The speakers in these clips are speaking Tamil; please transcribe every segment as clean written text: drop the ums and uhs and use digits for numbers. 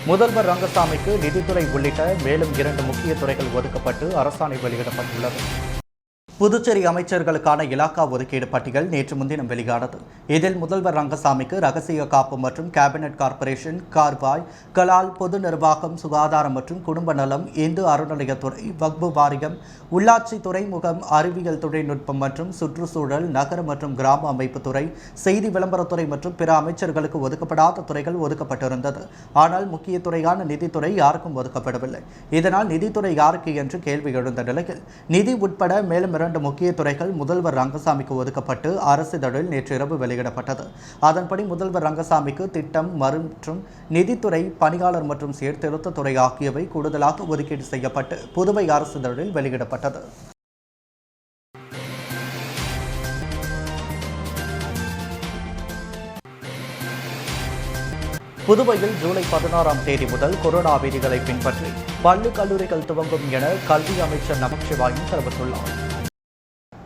முதல்வர் ரங்கசாமிக்கு நிதித்துறை உள்ளிட்ட மேலும் 2 முக்கிய துறைகள் ஒதுக்கப்பட்டு அரசாணை வெளியிடப்பட்டுள்ளது. புதுச்சேரி அமைச்சர்களுக்கான இலாக்கா ஒதுக்கீடு பட்டியல் நேற்று முன்தினம் வெளியானது. இதில் முதல்வர் ரங்கசாமிக்கு ரகசிய காப்பு மற்றும் கேபினெட் கார்ப்பரேஷன், கார்வாய், கலால், பொது நிர்வாகம், சுகாதாரம் மற்றும் குடும்ப நலம், இந்து அறநிலையத்துறை, வக்பு வாரியம், உள்ளாட்சி, துறைமுகம், அறிவியல் தொழில்நுட்பம் மற்றும் சுற்றுச்சூழல், நகர மற்றும் கிராம அமைப்புத்துறை, செய்தி விளம்பரத்துறை மற்றும் பிற அமைச்சர்களுக்கு ஒதுக்கப்படாத துறைகள் ஒதுக்கப்பட்டிருந்தது. ஆனால் முக்கிய துறையான நிதித்துறை யாருக்கும் ஒதுக்கப்படவில்லை. இதனால் நிதித்துறை யாருக்கு என்று கேள்வி எழுந்த நிலையில் நிதி உட்பட மேலும் 2 முக்கிய துறைகள் முதல்வர் ரங்கசாமிக்கு ஒதுக்கப்பட்டு அரசிதழில் நேற்று இரவு வெளியிடப்பட்டது. அதன்படி முதல்வர் ரங்கசாமிக்கு திட்டம் மற்றும் நிதித்துறை, பணியாளர் மற்றும் சீர்திருத்த துறை ஆகியவை கூடுதலாக ஒதுக்கீடு செய்யப்பட்டு புதுவை அரசிதழில் வெளியிடப்பட்டது. புதுவையில் ஜூலை 16ஆம் தேதி முதல் கொரோனா விதிகளை பின்பற்றி பள்ளி, கல்லூரிகள் துவங்கும் என கல்வி அமைச்சர் நமச்சிவாயம் தெரிவித்துள்ளார்.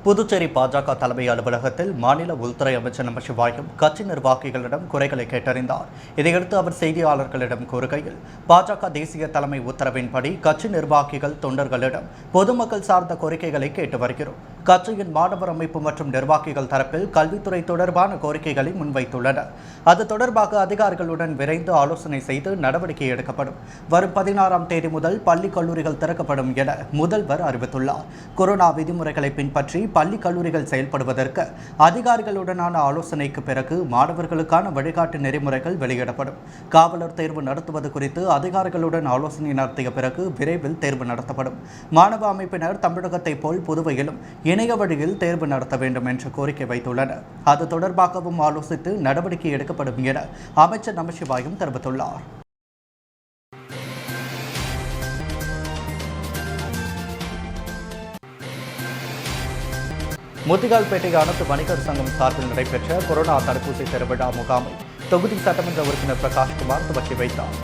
புதுச்சேரி பாஜக தலைமை அலுவலகத்தில் மாநில உள்துறை அமைச்சர் நமச்சிவாயம் கட்சி நிர்வாகிகளிடம் குறைகளை கேட்டறிந்தார். இதையடுத்து அவர் செய்தியாளர்களிடம் கூறுகையில், பாஜக தேசிய தலைமை உத்தரவின்படி கட்சி நிர்வாகிகள், தொண்டர்களிடம் பொதுமக்கள் சார்ந்த கோரிக்கைகளை கேட்டு வருகிறோம். கட்சியின் மாணவர் அமைப்பு மற்றும் நிர்வாகிகள் தரப்பில் கல்வித்துறை தொடர்பான கோரிக்கைகளை முன்வைத்துள்ளனர். அது தொடர்பாக அதிகாரிகளுடன் விரைந்து ஆலோசனை செய்து நடவடிக்கை எடுக்கப்படும். வரும் 16ஆம் தேதி முதல் பள்ளி, கல்லூரிகள் திறக்கப்படும் என முதல்வர் அறிவித்துள்ளார். கொரோனா விதிமுறைகளை பின்பற்றி பள்ளி, கல்லூரிகள் செயல்படுவதற்கு அதிகாரிகளுடனான ஆலோசனைக்கு பிறகு மாணவர்களுக்கான வழிகாட்டு நெறிமுறைகள் வெளியிடப்படும். காவலர் தேர்வு நடத்துவது குறித்து அதிகாரிகளுடன் ஆலோசனை நடத்திய பிறகு விரைவில் தேர்வு நடத்தப்படும். மாணவ அமைப்பினர் தமிழகத்தை போல் புதுவையிலும் இணைய வழியில் தேர்வு நடத்த வேண்டும் என்று கோரிக்கை வைத்துள்ளனர். அது தொடர்பாகவும் ஆலோசித்து நடவடிக்கை எடுக்கப்படும் என அமைச்சர் நமச்சிவாயம் தெரிவித்துள்ளார். முத்தியால்பேட்டை அனைத்து வணிகர் சங்கம் சார்பில் நடைபெற்ற கொரோனா தடுப்பூசி திருவிழா முகாமை தொகுதி சட்டமன்ற உறுப்பினர் பிரகாஷ்குமார் துவக்கி வைத்தார்.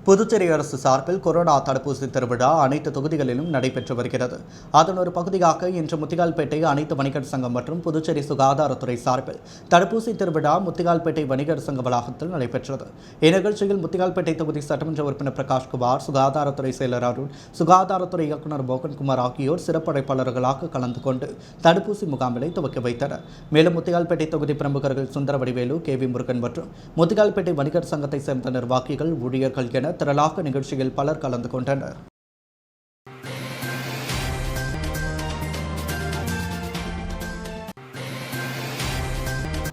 புதுச்சேரி அரசு சார்பில் கொரோனா தடுப்பூசி திருவிழா அனைத்து தொகுதிகளிலும் நடைபெற்று வருகிறது. அதன் ஒரு பகுதியாக இன்று முத்தியால்பேட்டை அனைத்து வணிகர் சங்கம் மற்றும் புதுச்சேரி சுகாதாரத்துறை சார்பில் தடுப்பூசி திருவிழா முத்தியால்பேட்டை வணிகர் சங்க வளாகத்தில் நடைபெற்றது. இந்நிகழ்ச்சியில் முத்தியால்பேட்டை தொகுதி சட்டமன்ற உறுப்பினர் பிரகாஷ்குமார், சுகாதாரத்துறை செயலர் அருண், சுகாதாரத்துறை இயக்குநர் மோகன்குமார் ஆகியோர் சிறப்பு அழைப்பாளர்களாக கலந்து கொண்டு தடுப்பூசி முகாமினை துவக்கி வைத்தனர். மேலும் முத்தியால்பேட்டை தொகுதி பிரமுகர்கள் சுந்தரவடிவேலு, KV முருகன் மற்றும் முத்தியால்பேட்டை வணிகர் சங்கத்தை சேர்ந்த நிர்வாகிகள், ஊழியர்கள் என திரளாக நிகழ்ச்சியில் பலர் கலந்து கொண்டனர்.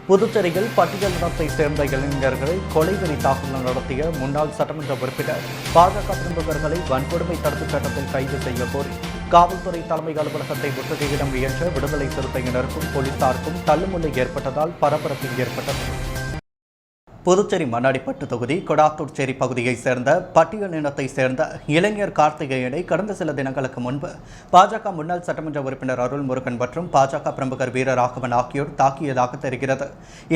புதுச்சேரியில் பட்டியலினத்தை சேர்ந்த இளைஞர்களை கொலைவெறி தாக்குதல் நடத்திய முன்னாள் சட்டமன்ற உறுப்பினர், பாஜக பிரமுகர்களை வன்கொடுமை தடுப்புச் சட்டத்தில் கைது செய்ய கோரி காவல்துறை தலைமை அலுவலகத்தை முற்றுகையிட முயன்ற விடுதலை சிறுத்தையினருக்கும் போலீசாருக்கும் தள்ளுமுள்ளு ஏற்பட்டதால் பரபரப்பு ஏற்பட்டது. புதுச்சேரி மண்ணாடிப்பட்டு தொகுதி கொடாத்தூர்ச்சேரி பகுதியைச் சேர்ந்த பட்டியல் இனத்தைச் சேர்ந்த இளைஞர் கார்த்திகேயனை கடந்த சில தினங்களுக்கு முன்பு பாஜக முன்னாள் சட்டமன்ற உறுப்பினர் அருள்முருகன் மற்றும் பாஜக பிரமுகர் வீரராகவன் ஆகியோர் தாக்கியதாக தெரிகிறது.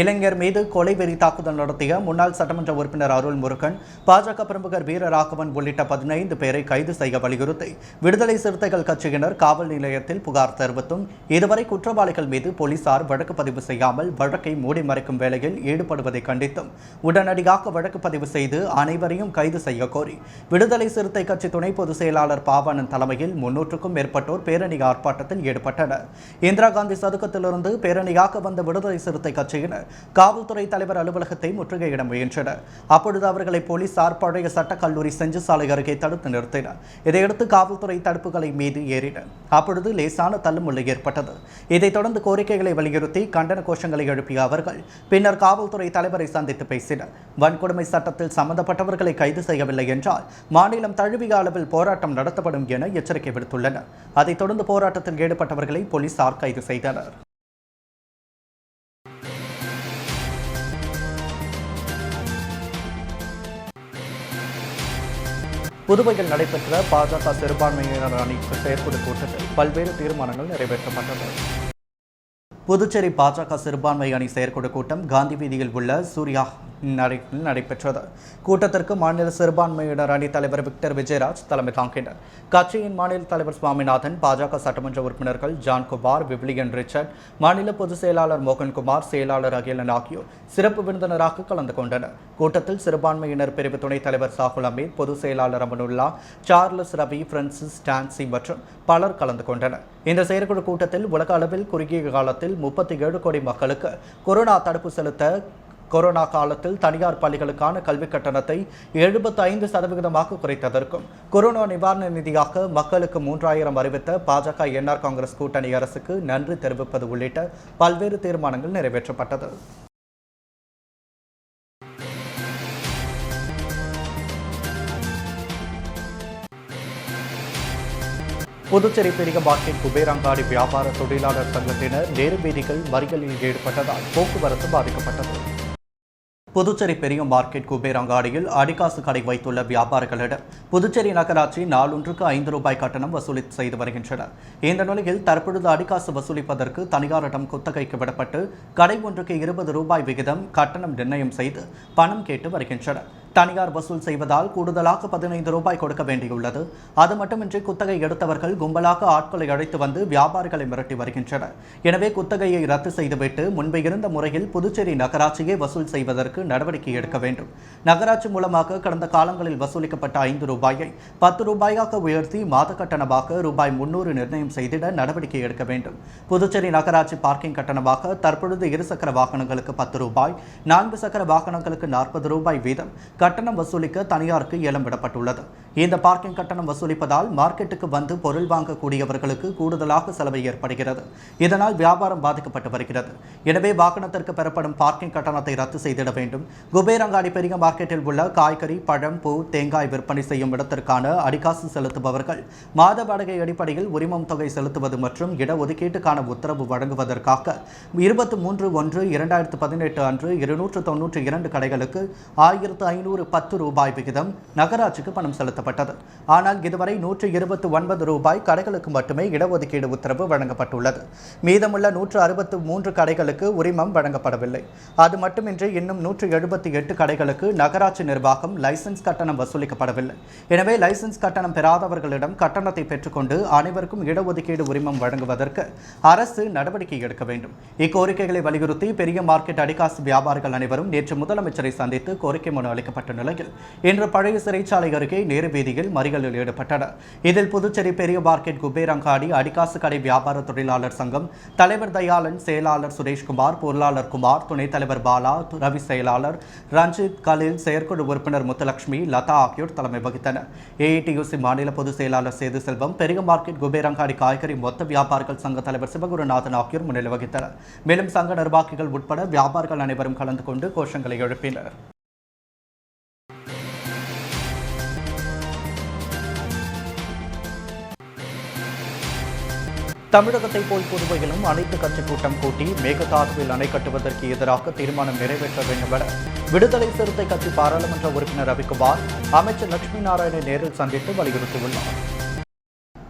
இளைஞர் மீது கொலைவெறி தாக்குதல் நடத்திய முன்னாள் சட்டமன்ற உறுப்பினர் அருள்முருகன், பாஜக பிரமுகர் வீரராகவன் உள்ளிட்ட 15 பேரை கைது செய்ய வலியுறுத்தி விடுதலை சிறுத்தைகள் கட்சியினர் காவல் நிலையத்தில் புகார் தெரிவித்தும் இதுவரை குற்றவாளிகள் மீது போலீசார் வழக்கு பதிவு செய்யாமல் வழக்கை மூடி மறைக்கும் வேலையில் ஈடுபடுவதை கண்டித்தும் உடனடியாக வழக்கு பதிவு செய்து அனைவரையும் கைது செய்ய கோரி விடுதலை சிறுத்தை கட்சி துணை பொதுச் செயலாளர் பாவாணன் தலைமையில் 300க்கும் மேற்பட்டோர் பேரணி ஆர்ப்பாட்டத்தில் ஈடுபட்டனர். இந்திரா காந்தி சதுக்கத்திலிருந்து பேரணியாக வந்த விடுதலை சிறுத்தை கட்சியினர் காவல்துறை தலைவர் அலுவலகத்தை முற்றுகையிட முயன்றனர். அப்பொழுது அவர்களை போலீசார் பழைய சட்டக்கல்லூரி செஞ்சு சாலை அருகே தடுத்து நிறுத்தினர். இதையடுத்து காவல்துறை தடுப்புகளை மீது ஏறினர். அப்பொழுது லேசான தள்ளுமுள்ளு ஏற்பட்டது. இதைத் தொடர்ந்து கோரிக்கைகளை வலியுறுத்தி கண்டன கோஷங்களை எழுப்பிய அவர்கள் பின்னர் காவல்துறை தலைவரை சந்தித்து பேசினர். வன்கொடுமை சட்டத்தில் சம்பந்தப்பட்டவர்களை கைது செய்யவில்லை என்றால் மாநிலம் தழுவிய அளவில் போராட்டம் நடத்தப்படும் என எச்சரிக்கை விடுத்துள்ளனர். அதைத் தொடர்ந்து போராட்டத்தில் ஈடுபட்டவர்களை போலீசார் கைது செய்தனர். புதுவையில் நடைபெற்ற பாஜக சிறுபான்மையினர் அணி செயற்குழு கூட்டத்தில் பல்வேறு தீர்மானங்கள் நிறைவேற்றப்பட்டன. புதுச்சேரி பாஜக சிறுபான்மை அணி செயற்குழு கூட்டம் காந்தி வீதியில் உள்ள சூர்யா நடைபெற்றது. கூட்டத்திற்கு மாநில சிறுபான்மையினர் அணி தலைவர் விக்டர் விஜயராஜ் தலைமை தாங்கினார். கட்சியின் மாநில தலைவர் சுவாமிநாதன், பாஜக சட்டமன்ற உறுப்பினர்கள் ஜான்குமார், விவிலியன் ரிச்சர்ட், மாநில பொதுச் செயலாளர் மோகன்குமார், செயலாளர் அகிலன் ஆகியோர் சிறப்பு விருந்தினராக கலந்து கொண்டனர். கூட்டத்தில் சிறுபான்மையினர் பிரிவு துணைத் தலைவர் சாகுல் அமீத், பொதுச் செயலாளர் அமனுல்லா, சார்லஸ் ரவி, பிரான்சிஸ் டான்சி மற்றும் பலர் கலந்து கொண்டனர். இந்த செயற்குழு கூட்டத்தில் உலக அளவில் குறுகிய காலத்தில் 37 கோடி மக்களுக்கு கொரோனா தடுப்பு செலுத்த கொரோனா காலத்தில் தனியார் பள்ளிகளுக்கான கல்விக் கட்டணத்தை 75% குறைத்ததற்கும், கொரோனா நிவாரண நிதியாக மக்களுக்கு 3000 அறிவித்த பாஜக என்ஆர் காங்கிரஸ் கூட்டணி அரசுக்கு நன்றி தெரிவிப்பது உள்ளிட்ட பல்வேறு தீர்மானங்கள் நிறைவேற்றப்பட்டது. புதுச்சேரி பெரிய மார்க்கெட் குபேரங்காடி வியாபார தொழிலாளர் சங்கத்தினர் நேரு வீதிகள் மறியலில் ஈடுபட்டதால் போக்குவரத்து பாதிக்கப்பட்டது. புதுச்சேரி பெரிய மார்க்கெட் குபேரங்காடியில் அடிகாசு கடை வைத்துள்ள வியாபாரிகளிடம் புதுச்சேரி நகராட்சி நாளொன்றுக்கு ₹5 கட்டணம் வசூலி செய்து வருகின்றனர். இந்த நிலையில் தற்பொழுது அடிகாசு வசூலிப்பதற்கு தனியாரிடம் குத்தகைக்கு விடப்பட்டு கடை ஒன்றுக்கு ₹20 விகிதம் கட்டணம் நிர்ணயம் செய்து பணம் கேட்டு வருகின்றனர். தனியார் வசூல் செய்வதால் கூடுதலாக ₹15 கொடுக்க வேண்டியுள்ளது. அது மட்டுமின்றி குத்தகை எடுத்தவர்கள் கும்பலாக ஆட்களை அழைத்து வந்து வியாபாரிகளை மிரட்டி வருகின்றனர். எனவே குத்தகையை ரத்து செய்துவிட்டு முன்பு இருந்த முறையில் புதுச்சேரி நகராட்சியே வசூல் செய்வதற்கு நடவடிக்கை எடுக்க வேண்டும். நகராட்சி மூலமாக கடந்த காலங்களில் வசூலிக்கப்பட்ட ₹5 ₹10 உயர்த்தி மாத கட்டணமாக ₹300 நிர்ணயம் செய்திட நடவடிக்கை எடுக்க வேண்டும். புதுச்சேரி நகராட்சி பார்க்கிங் கட்டணமாக தற்பொழுது இருசக்கர வாகனங்களுக்கு ₹10, 4 சக்கர வாகனங்களுக்கு ₹40 வீதம் கட்டணம் வசூலிக்க தனியாருக்கு ஏலம் விடப்பட்டுள்ளது. இந்த பார்க்கிங் கட்டணம் வசூலிப்பதால் மார்க்கெட்டுக்கு வந்து பொருள் வாங்கக்கூடியவர்களுக்கு கூடுதலாக செலவு ஏற்படுகிறது. இதனால் வியாபாரம் பாதிக்கப்பட்டு வருகிறது. எனவே வாகனத்திற்கு பெறப்படும் பார்க்கிங் கட்டணத்தை ரத்து செய்திட வேண்டும். குபேரங்காடி பெரிய மார்க்கெட்டில் உள்ள காய்கறி, பழம், பூ, தேங்காய் விற்பனை செய்யும் இடத்திற்கான அடிகாசு செலுத்துபவர்கள் மாத வாடகை அடிப்படையில் உரிமம் தொகை செலுத்துவது மற்றும் இடஒதுக்கீட்டுக்கான உத்தரவு வழங்குவதற்காக 23/1/2018 அன்று 292 கடைகளுக்கு ₹1510 விகிதம் நகராட்சிக்கு பணம் செலுத்தப்பட்டது. ஆனால் இதுவரை ₹129 கடைகளுக்கு மட்டுமே இடஒதுக்கீடு உத்தரவு வழங்கப்பட்டுள்ளது. மீதமுள்ள 163 கடைகளுக்கு உரிமம் வழங்கப்படவில்லை. அது மட்டுமின்றி இன்னும் 178 கடைகளுக்கு நகராட்சி நிர்வாகம் லைசன்ஸ் கட்டணம் வசூலிக்கப்படவில்லை. எனவே லைசன்ஸ் கட்டணம் பெறாதவர்களிடம் கட்டணத்தை பெற்றுக்கொண்டு அனைவருக்கும் இடஒதுக்கீடு உரிமம் வழங்குவதற்கு அரசு நடவடிக்கை எடுக்க வேண்டும். இக்கோரிக்கைகளை வலியுறுத்தி பெரிய மார்க்கெட் அடிகாசு வியாபாரிகள் அனைவரும் நேற்று முதலமைச்சரை சந்தித்து கோரிக்கை மனு அளிக்கப்பட்ட நிலையில் இன்று பழைய சிறைச்சாலை அருகே நேரு வீதியில் மறியலில் ஈடுபட்டனர். இதில் புதுச்சேரி பெரிய மார்க்கெட் குபேரங்காடி அடிகாசு கடை வியாபார தொழிலாளர் சங்கம் தலைவர் தயாளன், செயலாளர் சுரேஷ்குமார், பொருளாளர் குமார், துணைத் தலைவர் பாலா, ரவி செயலாளர் ரஞ்சித், கலில், செயற்குழு உறுப்பினர் முத்துலட்சுமி, லதா ஆகியோர் தலைமை வகித்தனர். ஏஐடியூசி மாநில பொதுச் செயலாளர் சேது செல்வம், பெரிய மார்க்கெட் குபேரங்காடி காய்கறி மொத்த வியாபாரிகள் சங்க தலைவர் சிவகுருநாதன் ஆகியோர் முன்னிலை வகித்தனர். மேலும் சங்க நிர்வாகிகள் உட்பட வியாபாரிகள் அனைவரும் கலந்து கொண்டு கோஷங்களை எழுப்பினர். தமிழகத்தை போல் புதுவையிலும் அனைத்து கட்சி கூட்டம் கூட்டி மேகதாதுவில் அணை கட்டுவதற்கு எதிராக தீர்மானம் நிறைவேற்ற வேண்டும் என விடுதலை சிறுத்தை கட்சி பாராளுமன்ற உறுப்பினர் ரவிக்குமார் அமைச்சர் லட்சுமி நாராயணனை நேரில் சந்தித்து வலியுறுத்தியுள்ளார்.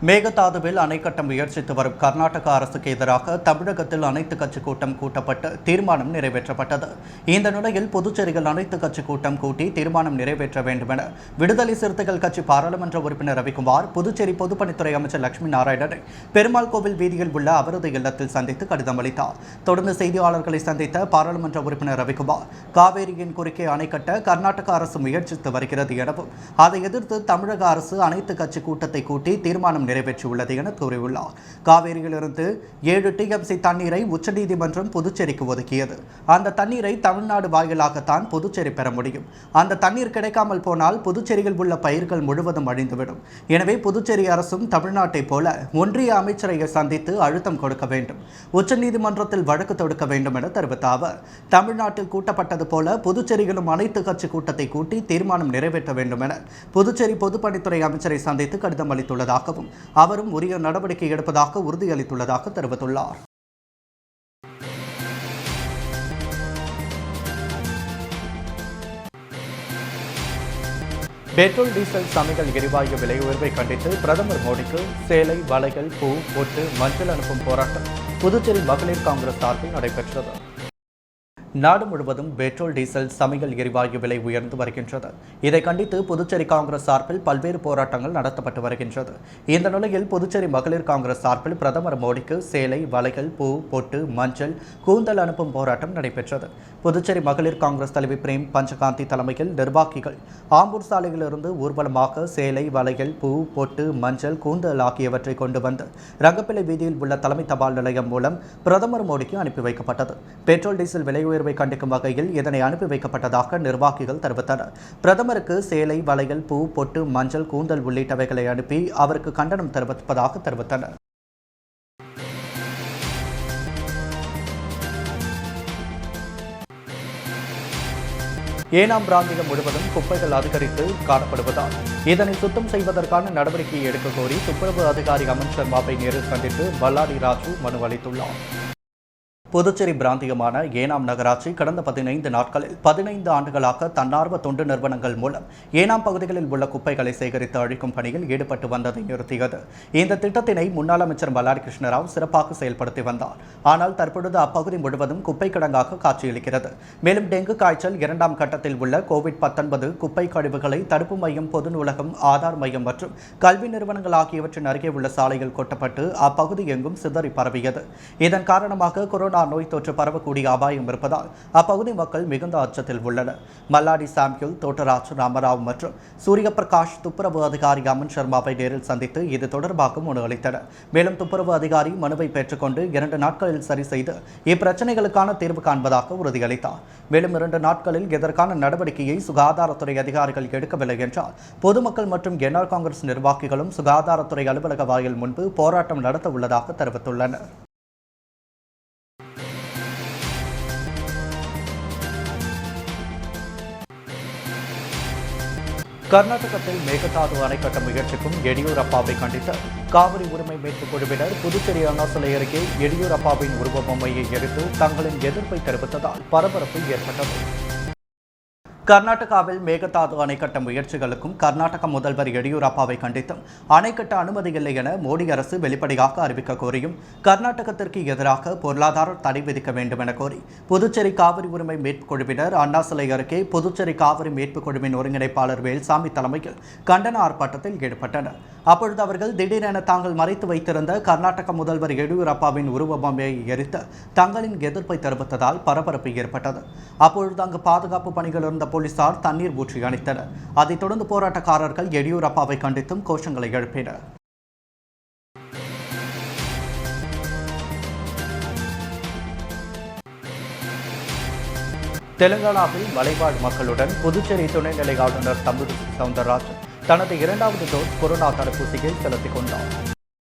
மேகதாதுவில் அணை கட்ட முயற்சித்து வரும் கர்நாடக அரசுக்கு எதிராக தமிழகத்தில் அனைத்து கட்சி கூட்டம் கூட்டப்பட்டு தீர்மானம் நிறைவேற்றப்பட்டது. இந்த நிலையில் புதுச்சேரியில் அனைத்து கட்சி கூட்டம் கூட்டி தீர்மானம் நிறைவேற்ற வேண்டும் என விடுதலை சிறுத்தைகள் கட்சி பாராளுமன்ற உறுப்பினர் ரவிக்குமார் புதுச்சேரி பொதுப்பணித்துறை அமைச்சர் லட்சுமி நாராயணனை பெருமாள் கோவில் வீதியில் உள்ள அவரது இல்லத்தில் சந்தித்து கடிதம் அளித்தார். தொடர்ந்து செய்தியாளர்களை சந்தித்த பாராளுமன்ற உறுப்பினர் ரவிக்குமார் காவேரியின் குறுக்கே அணை கட்ட கர்நாடக அரசு முயற்சித்து வருகிறது எனவும் அதை எதிர்த்து தமிழக அரசு அனைத்து கட்சி கூட்டத்தை கூட்டி தீர்மானம் நிறைவேற்றியுள்ளது என கூறியுள்ளார். காவேரியிலிருந்து 7 TMC தண்ணீரை உச்சநீதிமன்றம் புதுச்சேரிக்கு ஒதுக்கியது. அந்த தண்ணீரை தமிழ்நாடு வாயிலாகத்தான் புதுச்சேரி பெற முடியும். அந்த தண்ணீர் கிடைக்காமல் போனால் புதுச்சேரியில் உள்ள பயிர்கள் முழுவதும் அழிந்துவிடும். எனவே புதுச்சேரி அரசும் தமிழ்நாட்டை போல ஒன்றிய அமைச்சரை சந்தித்து அழுத்தம் கொடுக்க வேண்டும், உச்சநீதிமன்றத்தில் வழக்கு தொடுக்க வேண்டும் என தெரிவித்த அவர், தமிழ்நாட்டில் கூட்டப்பட்டது போல புதுச்சேரியிலும் அனைத்து கட்சி கூட்டத்தை கூட்டி தீர்மானம் நிறைவேற்ற வேண்டும் என புதுச்சேரி பொதுப்பணித்துறை அமைச்சரை சந்தித்து கடிதம் அளித்துள்ளதாகவும் அவரும் உரிய நடவடிக்கை எடுப்பதாக உறுதியளித்துள்ளதாக தெரிவித்துள்ளார். பெட்ரோல், டீசல், சமையல் எரிவாயு விலை உயர்வை கண்டித்து பிரதமர் மோடிக்கு சேலை, வளையல், பூ, பொட்டு, மஞ்சள் அனுப்பும் போராட்டம் புதுச்சேரி மகளிர் காங்கிரஸ் சார்பில் நடைபெற்றது. நாடு முழுவதும் பெட்ரோல் டீசல் சமையல் எரிவாயு விலை உயர்ந்து வருகின்றது. இதை கண்டித்து புதுச்சேரி காங்கிரஸ் சார்பில் பல்வேறு போராட்டங்கள் நடத்தப்பட்டு வருகின்றது. இந்த நிலையில் புதுச்சேரி மகளிர் காங்கிரஸ் சார்பில் பிரதமர் மோடிக்கு சேலை, வளையல், பூ, பொட்டு, மஞ்சள், கூந்தல் அனுப்பும் போராட்டம் நடைபெற்றது. புதுச்சேரி மகளிர் காங்கிரஸ் தலைவி பிரேம் பஞ்சகாந்தி தலைமையில் நிர்வாகிகள் ஆம்பூர் சாலையிலிருந்து ஊர்வலமாக சேலை, வளையல், பூ, பொட்டு, மஞ்சள், கூந்தல் ஆகியவற்றை கொண்டு வந்து ரங்கப்பிள்ளை வீதியில் உள்ள தலைமை தபால் நிலையம் மூலம் பிரதமர் மோடிக்கு அனுப்பி வைக்கப்பட்டது. பெட்ரோல் டீசல் விலை உயர்வை கண்டிக்கும் வகையில் இதனை அனுப்பி வைக்கப்பட்டதாக நிர்வாகிகள் தெரிவித்தனர். பிரதமருக்கு சேலை, வளையல், பூ, பொட்டு, மஞ்சள், கூந்தல் உள்ளிட்டவைகளை அனுப்பி அவருக்கு கண்டனம் தெரிவிப்பதாக தெரிவித்தனர். ஏனாம் பிராந்தியம் முழுவதும் குப்பைகள் அதிகரித்து காணப்படுவதால் இதனை சுத்தம் செய்வதற்கான நடவடிக்கையை எடுக்க கோரி துப்புரவு அதிகாரி அமன் சர்மாவை நேரில் சந்தித்து பல்லாரி ராஜு மனு அளித்துள்ளார். புதுச்சேரி பிராந்தியமான ஏனாம் நகராட்சி கடந்த 15 நாட்களில் 15 ஆண்டுகளாக தன்னார்வ தொண்டு நிறுவனங்கள் மூலம் ஏனாம் பகுதிகளில் உள்ள குப்பைகளை சேகரித்து அழிக்கும் பணியில் ஈடுபட்டு வந்ததை நிறுத்தியது. இந்த திட்டத்தினை முன்னாள் அமைச்சர் மல்லாடி கிருஷ்ணராவ் சிறப்பாக செயல்படுத்தி வந்தார். ஆனால் தற்பொழுது அப்பகுதி முழுவதும் குப்பை கிடங்காக காட்சியளிக்கிறது. மேலும் டெங்கு காய்ச்சல் 2ஆம் கட்டத்தில் உள்ள கோவிட்-19 குப்பை கழிவுகளை தடுப்பு மையம், பொது நூலகம், ஆதார் மையம் மற்றும் கல்வி நிறுவனங்கள் ஆகியவற்றின் அருகே உள்ள சாலையில் கொட்டப்பட்டு அப்பகுதி எங்கும் சிதறி பரவியது. இதன் காரணமாக கொரோனா நோய் தொற்று பரவக்கூடிய அபாயம் இருப்பதால் அப்பகுதி மக்கள் மிகுந்த அச்சத்தில் உள்ளனர். மல்லாடி சாம்பியூல், தோட்டராஜ், ராமராவ் மற்றும் சூரிய பிரகாஷ் துப்புரவு அதிகாரி அமன் சர்மாவை நேரில் சந்தித்து இது தொடர்பாக மனு அளித்தனர். மேலும் துப்புரவு அதிகாரி மனுவை பெற்றுக்கொண்டு 2 நாட்களில் சரி செய்து இப்பிரச்சனைகளுக்கான தீர்வு காண்பதாக உறுதியளித்தார். மேலும் 2 நாட்களில் இதற்கான நடவடிக்கையை சுகாதாரத்துறை அதிகாரிகள் எடுக்கவில்லை என்றால் பொதுமக்கள் மற்றும் என்ஆர் காங்கிரஸ் நிர்வாகிகளும் சுகாதாரத்துறை அலுவலக வாயில் முன்பு போராட்டம் நடத்த உள்ளதாக தெரிவித்துள்ளனர். கர்நாடகத்தில் மேகதாது அணை கட்ட முயற்சிக்கும் எடியூரப்பாவை கண்டித்து காவிரி உரிமை மீட்புக் குழுவினர் புதுச்சேரி அண்ணா சிலை அருகே எடியூரப்பாவின் உருவ பொம்மையை எரித்து தங்களின் எதிர்ப்பை தெரிவித்ததால் பரபரப்பு ஏற்பட்டது. கர்நாடகாவில் மேகதாது அணை கட்ட முயற்சிகளுக்கும் கர்நாடக முதல்வர் எடியூரப்பாவை கண்டித்தும் அணை கட்ட அனுமதி இல்லை என மோடி அரசு வெளிப்படையாக அறிவிக்க கோரியும் கர்நாடகத்திற்கு எதிராக பொருளாதார தடை விதிக்க வேண்டும் என கோரி புதுச்சேரி காவிரி உரிமை மீட்புக் குழுவினர் அண்ணா சிலை அருகே புதுச்சேரி காவிரி மீட்புக் குழுவின் ஒருங்கிணைப்பாளர் வேல்சாமி தலைமையில் கண்டன ஆர்ப்பாட்டத்தில் ஈடுபட்டனர். அப்பொழுது அவர்கள் திடீரென தாங்கள் மறைத்து வைத்திருந்த கர்நாடக முதல்வர் எடியூரப்பாவின் உருவ பொம்மையை எரித்து தங்களின் எதிர்ப்பை தெரிவித்ததால் பரபரப்பு ஏற்பட்டது. அப்பொழுது அங்கு பாதுகாப்பு பணிகள் இருந்த போலீசார் தண்ணீர் ஊற்றி அணைத்தனர். அதைத் தொடர்ந்து போராட்டக்காரர்கள் எடியூரப்பாவை கண்டித்தும் கோஷங்களை எழுப்பினர். தெலுங்கானாவில் மலைவாழ் மக்களுடன் புதுச்சேரி துணைநிலை ஆளுநர் தமிழிசை சவுந்தரராஜன் தனது 2வது டோஸ் கொரோனா தடுப்பூசியை செலுத்திக் கொண்டார்.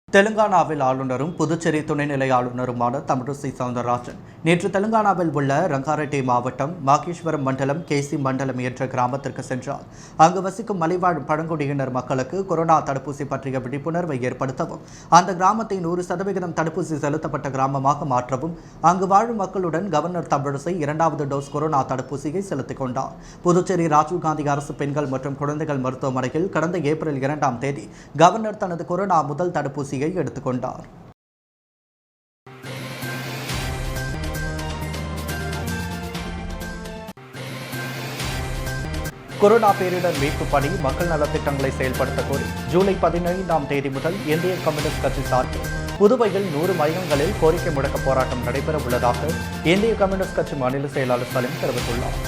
தெலுங்கானாவில் ஆளுநரும் புதுச்சேரி துணைநிலை ஆளுநருமான தமிழிசை சவுந்தரராஜன் நேற்று தெலுங்கானாவில் உள்ள ரங்காரெட்டி மாவட்டம் மாகேஸ்வரம் மண்டலம் கேசி மண்டலம் என்ற கிராமத்திற்கு சென்றார். அங்கு வசிக்கும் மலைவாழ் பழங்குடியினர் மக்களுக்கு கொரோனா தடுப்பூசி பற்றிய விழிப்புணர்வை ஏற்படுத்தவும், அந்த கிராமத்தை 100% தடுப்பூசி செலுத்தப்பட்ட கிராமமாக மாற்றவும் அங்கு வாழும் மக்களுடன் கவர்னர் தமிழிசை 2வது டோஸ் கொரோனா தடுப்பூசியை செலுத்திக் கொண்டார். புதுச்சேரி ராஜீவ்காந்தி அரசு பெண்கள் மற்றும் குழந்தைகள் மருத்துவமனையில் கடந்த ஏப்ரல் 2ஆம் தேதி கவர்னர் தனது கொரோனா முதல் தடுப்பூசி எடுத்துக்கொண்டார். கொரோனா பேரிடர் மீட்பு பணி, மக்கள் நலத்திட்டங்களை செயல்படுத்த கோரி ஜூலை 15ஆம் தேதி முதல் இந்திய கம்யூனிஸ்ட் கட்சி சார்பில் புதுவையில் 100 மையங்களில் கோரிக்கை முழக்க போராட்டம் நடைபெற உள்ளதாக இந்திய கம்யூனிஸ்ட் கட்சி மாநில செயலாளர் சலீம் தெரிவித்துள்ளார்.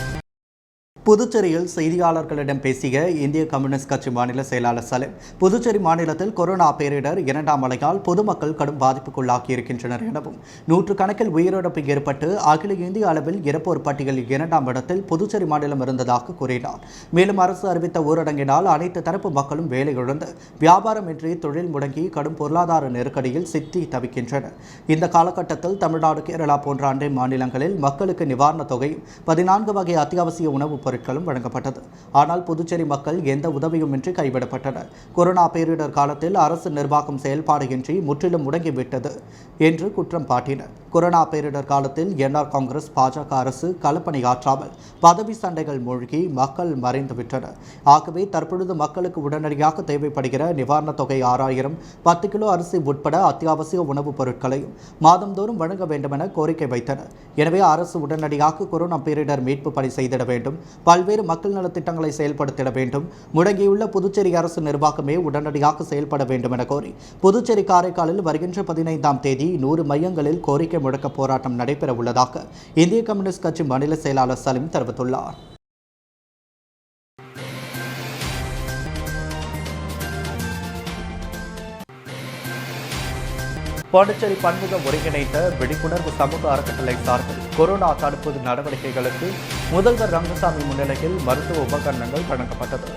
புதுச்சேரியில் செய்தியாளர்களிடம் பேசிய இந்திய கம்யூனிஸ்ட் கட்சி மாநில செயலாளர் சலீம், புதுச்சேரி மாநிலத்தில் கொரோனா பேரிடர் 2ஆம் அலையால் பொதுமக்கள் கடும் பாதிப்புக்குள்ளாகி இருக்கின்றனர் எனவும், நூற்றுக்கணக்கில் உயிரிழப்பு ஏற்பட்டு அகில இந்திய அளவில் இறப்போர் பட்டியலில் 2ஆம் இடத்தில் புதுச்சேரி மாநிலம் இருந்ததாக கூறினார். மேலும் அரசு அறிவித்த ஊரடங்கினால் அனைத்து தரப்பு மக்களும் வேலை இழந்து வியாபாரமின்றி தொழில் முடங்கி கடும் பொருளாதார நெருக்கடியில் சிக்கி தவிக்கின்றனர். இந்த காலகட்டத்தில் தமிழ்நாடு, கேரளா போன்ற அண்டை மாநிலங்களில் மக்களுக்கு நிவாரணத் தொகையும் 14 வகை அத்தியாவசிய உணவுப் பொருட்களும் வழங்கப்பட்டது. ஆனால் புதுச்சேரி மக்கள் எந்த உதவியுமின்றி கைவிடப்பட்டனர். கொரோனா பேரிடர் காலத்தில் அரசு நிர்வாகம் செயல்பாடின்றி முற்றிலும் முடங்கிவிட்டது என்று குற்றம் சாட்டினர். கொரோனா பேரிடர் காலத்தில் என்ஆர் காங்கிரஸ் பாஜக அரசு களப்பணியாற்றாமல் பதவி சண்டைகள் மூழ்கி மக்கள் மறைந்துவிட்டனர். ஆகவே தற்பொழுது மக்களுக்கு உடனடியாக தேவைப்படுகிற நிவாரணத் தொகை 6000, 10 கிலோ அரிசி உட்பட அத்தியாவசிய உணவுப் பொருட்களையும் மாதந்தோறும் வழங்க வேண்டுமென கோரிக்கை வைத்தனர். எனவே அரசு உடனடியாக கொரோனா பேரிடர் மீட்பு பணி செய்திட வேண்டும், பல்வேறு மக்கள் நலத்திட்டங்களை செயல்படுத்திட வேண்டும், முடங்கியுள்ள புதுச்சேரி அரசு நிர்வாகமே உடனடியாக செயல்பட வேண்டும் என கோரி புதுச்சேரி காரைக்காலில் வருகின்ற 15ஆம் தேதி 100 மையங்களில் கோரிக்கை முழக்க போராட்டம் நடைபெற உள்ளதாக இந்திய கம்யூனிஸ்ட் கட்சி மாநில செயலாளர் சலீம் தெரிவித்துள்ளார். பாண்டிச்சேரி பன்முக ஒருங்கிணைந்த விழிப்புணர்வு சமூக அறக்கட்டளை சார்பில் கொரோனா தடுப்பு நடவடிக்கைகளுக்கு முதல்வர் ரங்கசாமி முன்னிலையில் மருத்துவ உபகரணங்கள் வழங்கப்பட்டது.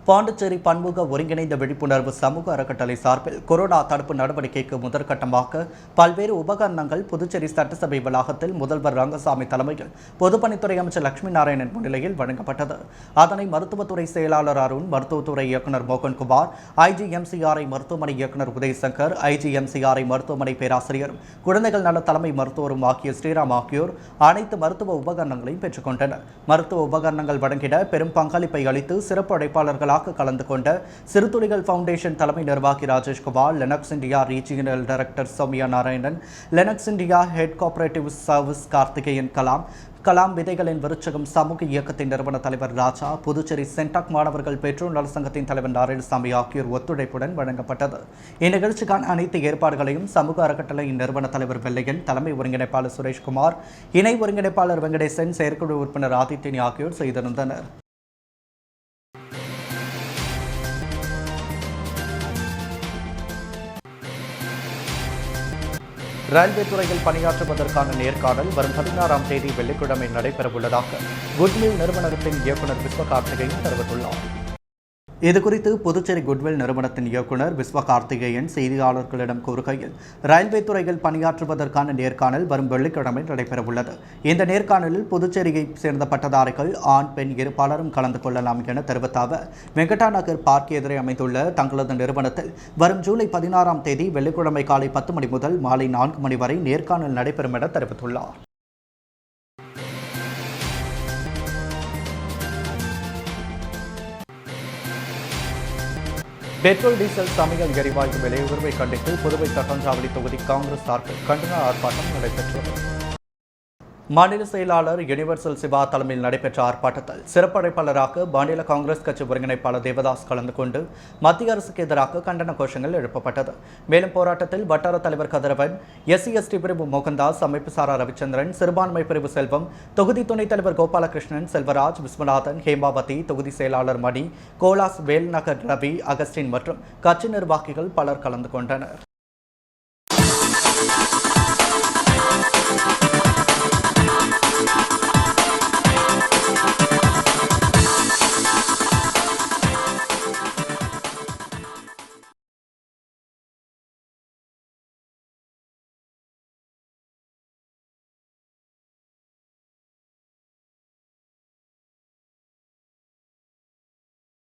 பாண்டிச்சேரி பன்முக ஒருங்கிணைந்த விழிப்புணர்வு சமூக அறக்கட்டளை சார்பில் கொரோனா தடுப்பு நடவடிக்கைக்கு முதற்கட்டமாக பல்வேறு உபகரணங்கள் புதுச்சேரி சட்டசபை வளாகத்தில் முதல்வர் ரங்கசாமி தலைமையில் பொதுப்பணித்துறை அமைச்சர் லட்சுமி நாராயணன் முன்னிலையில் வழங்கப்பட்டது. அதனை மருத்துவத்துறை செயலாளர் அருண், மருத்துவத்துறை இயக்குநர் மோகன்குமார், ஐஜிஎம்சிஆர்ஐ மருத்துவமனை இயக்குநர் உதயசங்கர், ஐஜிஎம்சிஆர்ஐ மருத்துவமனை பேராசிரியரும் குழந்தைகள் நல தலைமை மருத்துவரும் ஆகிய ஸ்ரீராம் ஆகியோர் அனைத்து மருத்துவ உபகரணங்களையும் பெற்றுக் கொண்டனர். மருத்துவ உபகரணங்கள் வழங்கிட பெரும் பங்களிப்பை அளித்து சிறப்பு அழைப்பாளர்களாக கலந்து கொண்ட சிறுதுளிகள் ஃபவுண்டேஷன் தலைமை நிர்வாகி Rajeshkumar, Lennox India regional director Soumya Narayanan, Lennox India head cooperative service Karthikeyan Kalam விதைகளின் விருட்சகம் சமூக இயக்கத்தின் நிறுவன தலைவர் ராஜா, புதுச்சேரி சென்டாக் மாணவர்கள் பெற்றோர் நல சங்கத்தின் தலைவர் நாராயணசாமி ஆகியோர் ஒத்துழைப்புடன் வழங்கப்பட்டது. இந்நிகழ்ச்சிக்கான அனைத்து ஏற்பாடுகளையும் சமூக அறக்கட்டளையின் நிறுவன தலைவர் வெள்ளையன், தலைமை ஒருங்கிணைப்பாளர் சுரேஷ்குமார், இணை ஒருங்கிணைப்பாளர் வெங்கடேசன், செயற்குழு உறுப்பினர் ஆதித்யன் ஆகியோர் செய்திருந்தனர். ரயில்வே துறையில் பணியாற்றுவதற்கான நேர்காணல் வரும் 16ஆம் தேதி வெள்ளிக்கிழமை நடைபெறவுள்ளதாக குட்வில் நிறுவனத்தின் இயக்குநர் விஸ்வகார்த்திகேயன் தெரிவித்துள்ளார். இதுகுறித்து புதுச்சேரி குட்வில் நிறுவனத்தின் இயக்குநர் விஸ்வகார்த்திகேயன் செய்தியாளர்களிடம் கூறுகையில், ரயில்வே துறையில் பணியாற்றுவதற்கான நேர்காணல் வரும் வெள்ளிக்கிழமை நடைபெறவுள்ளது. இந்த நேர்காணலில் புதுச்சேரியைச் சேர்ந்த பட்டதாரிகள் ஆண், பெண் இரு பலரும் கலந்து கொள்ளலாம் என தெரிவித்த அவர், வெங்கடா நகர் பார்க் எதிரே அமைந்துள்ள தங்களது நிறுவனத்தில் வரும் ஜூலை 16ஆம் தேதி வெள்ளிக்கிழமை காலை 10 மணி முதல் மாலை 4 மணி வரை நேர்காணல் நடைபெறும் என தெரிவித்துள்ளார். பெட்ரோல், டீசல், சமையல் எரிவாயு விலை உயர்வை கண்டித்து புதுவை தட்டாஞ்சாவடி தொகுதி காங்கிரஸ் சார்பில் கண்டன ஆர்ப்பாட்டம் நடைபெற்றது. மாநில செயலாளர் யுனிவர்சல் சிவா தலைமையில் நடைபெற்ற ஆர்ப்பாட்டத்தில் சிறப்பு அழைப்பாளராக மாநில காங்கிரஸ் கட்சி ஒருங்கிணைப்பாளர் தேவதாஸ் கலந்து கொண்டு மத்திய அரசுக்கு எதிராக கண்டன கோஷங்கள் எழுப்பப்பட்டது. மேலும் போராட்டத்தில் வட்டார தலைவர் கதிரவன், SC/ST பிரிவு மோகன்தாஸ், அமைப்புசாரா ரவிச்சந்திரன், சிறுபான்மை பிரிவு செல்வம், தொகுதி துணைத் தலைவர் கோபாலகிருஷ்ணன், செல்வராஜ், விஸ்வநாதன், ஹேமாவதி, தொகுதி செயலாளர் மணி, கோலாஸ், வேல்நகர் ரவி, அகஸ்டின் மற்றும் கட்சி நிர்வாகிகள் பலர் கலந்து கொண்டனர்.